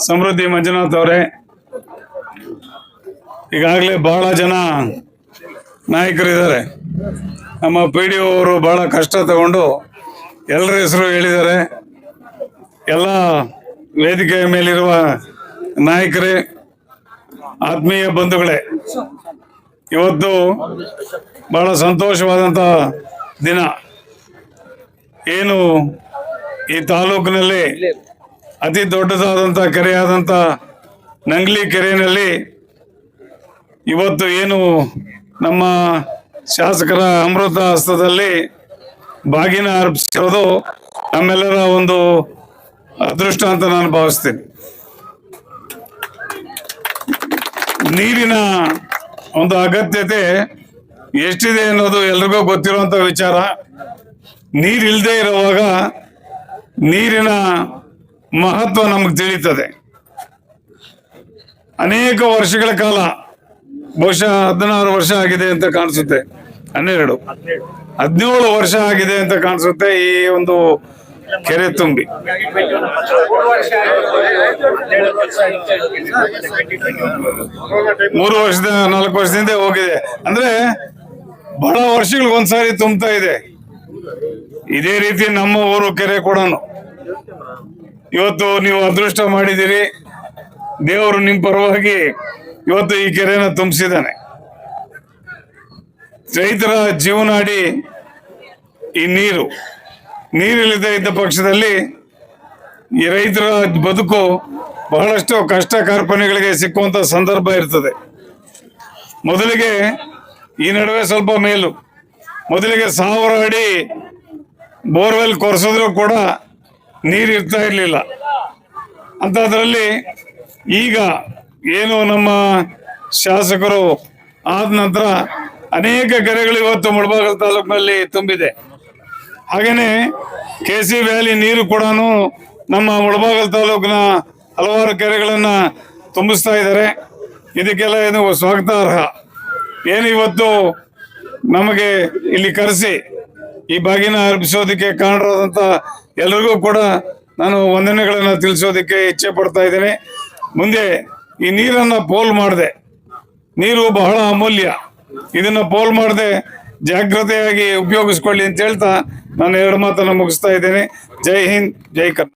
ಸಮೃದ್ಧಿ ಮಂಜುನಾಥ್ ಅವರೇ, ಈಗಾಗಲೇ ಬಹಳ ಜನ ನಾಯಕರಿದ್ದಾರೆ. ನಮ್ಮ PDO ಅವರು ಬಹಳ ಕಷ್ಟ ತಗೊಂಡು ಎಲ್ಲರ ಹೆಸರು ಹೇಳಿದ್ದಾರೆ. ಎಲ್ಲ ವೇದಿಕೆಯ ಮೇಲಿರುವ ನಾಯಕರೇ, ಆತ್ಮೀಯ ಬಂಧುಗಳೇ, ಇವತ್ತು ಬಹಳ ಸಂತೋಷವಾದಂಥ ದಿನ. ಏನು ಈ ತಾಲೂಕಿನಲ್ಲಿ ಅತಿ ದೊಡ್ಡದಾದಂಥ ಕೆರೆಯಾದಂಥ ನಂಗ್ಲಿ ಕೆರೆಯಲ್ಲಿ ಇವತ್ತು ಏನು ನಮ್ಮ ಶಾಸಕರ ಅಮೃತ ಹಸ್ತದಲ್ಲಿ ಬಾಗಿನ ಅರ್ಪಿಸಿರೋದು ನಮ್ಮೆಲ್ಲರ ಒಂದು ಅದೃಷ್ಟ ಅಂತ ನಾನು ಭಾವಿಸ್ತೀನಿ. ನೀರಿನ ಒಂದು ಅಗತ್ಯತೆ ಎಷ್ಟಿದೆ ಅನ್ನೋದು ಎಲ್ರಿಗೂ ಗೊತ್ತಿರುವಂಥ ವಿಚಾರ. ನೀರಿಲ್ಲದೆ ಇರುವಾಗ ನೀರಿನ ಮಹತ್ವ ನಮಗೆ ತಿಳಿಯುತ್ತದೆ. ಅನೇಕ ವರ್ಷಗಳ ಕಾಲ, ಬಹುಶಃ 16 ವರ್ಷ ಆಗಿದೆ ಅಂತ ಕಾಣಿಸುತ್ತೆ, 17 ವರ್ಷ ಆಗಿದೆ ಅಂತ ಕಾಣಿಸುತ್ತೆ ಈ ಒಂದು ಕೆರೆ ತುಂಬಿ. 3 ವರ್ಷದ 4 ವರ್ಷದಿಂದ ಹೋಗಿದೆ ಅಂದ್ರೆ ಬಹಳ ವರ್ಷಗಳಿಗೊಂದ್ಸಾರಿ ತುಂಬ್ತಾ ಇದೆ. ಇದೇ ರೀತಿ ನಮ್ಮ ಊರು ಕೆರೆ ಕೂಡ ಇವತ್ತು ನೀವು ಅದೃಷ್ಟ ಮಾಡಿದ್ದೀರಿ. ದೇವರು ನಿಮ್ಮ ಪರವಾಗಿ ಇವತ್ತು ಈ ಕೆರೆನ ತುಂಬಿಸಿದ್ದಾನೆ. ರೈತರ ಜೀವನಾಡಿ ಈ ನೀರಿಲ್ಲದೆ ಇದ್ದ ಪಕ್ಷದಲ್ಲಿ ಈ ರೈತರ ಬದುಕು ಬಹಳಷ್ಟು ಕಷ್ಟ ಕಾರ್ಪಣ್ಯಗಳಿಗೆ ಸಿಕ್ಕುವಂತ ಸಂದರ್ಭ ಇರ್ತದೆ. ಮೊದಲಿಗೆ ಈ ನಡುವೆ ಸ್ವಲ್ಪ ಮೇಲು, ಮೊದಲಿಗೆ 1000 ಅಡಿ ಬೋರ್ವೆಲ್ ಕೊರೆಸಿದ್ರು ಕೂಡ ನೀರು ಇರ್ತಾ ಇರಲಿಲ್ಲ. ಅಂಥದ್ರಲ್ಲಿ ಈಗ ಏನು ನಮ್ಮ ಶಾಸಕರು ಆದ ನಂತರ ಅನೇಕ ಕೆರೆಗಳು ಇವತ್ತು ಮುಳಬಾಗಿಲು ತಾಲೂಕಿನಲ್ಲಿ ತುಂಬಿದೆ. ಹಾಗೇನೆ KC ವ್ಯಾಲಿ ನೀರು ಕೂಡ ನಮ್ಮ ಮುಳಬಾಗಿಲು ತಾಲೂಕಿನ ಹಲವಾರು ಕೆರೆಗಳನ್ನು ತುಂಬಿಸ್ತಾ ಇದ್ದಾರೆ. ಇದಕ್ಕೆಲ್ಲ ಏನು ಸ್ವಾಗತಾರ್ಹ. ಏನು ಇವತ್ತು ನಮಗೆ ಇಲ್ಲಿ ಕರೆಸಿ ಈ ಬಾಗಿನ ಅರ್ಪಿಸೋದಕ್ಕೆ ಕಾರಣರಾದಂಥ ಎಲ್ರಿಗೂ ಕೂಡ ನಾನು ವಂದನೆಗಳನ್ನು ತಿಳಿಸೋದಕ್ಕೆ ಇಚ್ಛೆ ಪಡ್ತಾ ಇದ್ದೇನೆ. ಮುಂದೆ ಈ ನೀರನ್ನು ಪೋಲ್ ಮಾಡದೆ, ನೀರು ಬಹಳ ಅಮೂಲ್ಯ, ಇದನ್ನು ಪೋಲ್ ಮಾಡದೆ ಜಾಗ್ರತೆಯಾಗಿ ಉಪಯೋಗಿಸ್ಕೊಳ್ಳಿ ಅಂತ ಹೇಳ್ತಾ ನಾನು 2 ಮಾತನ್ನು ಮುಗಿಸ್ತಾ ಇದ್ದೇನೆ. ಜೈ ಹಿಂದ್, ಜೈ ಕರ್ನಾಟಕ.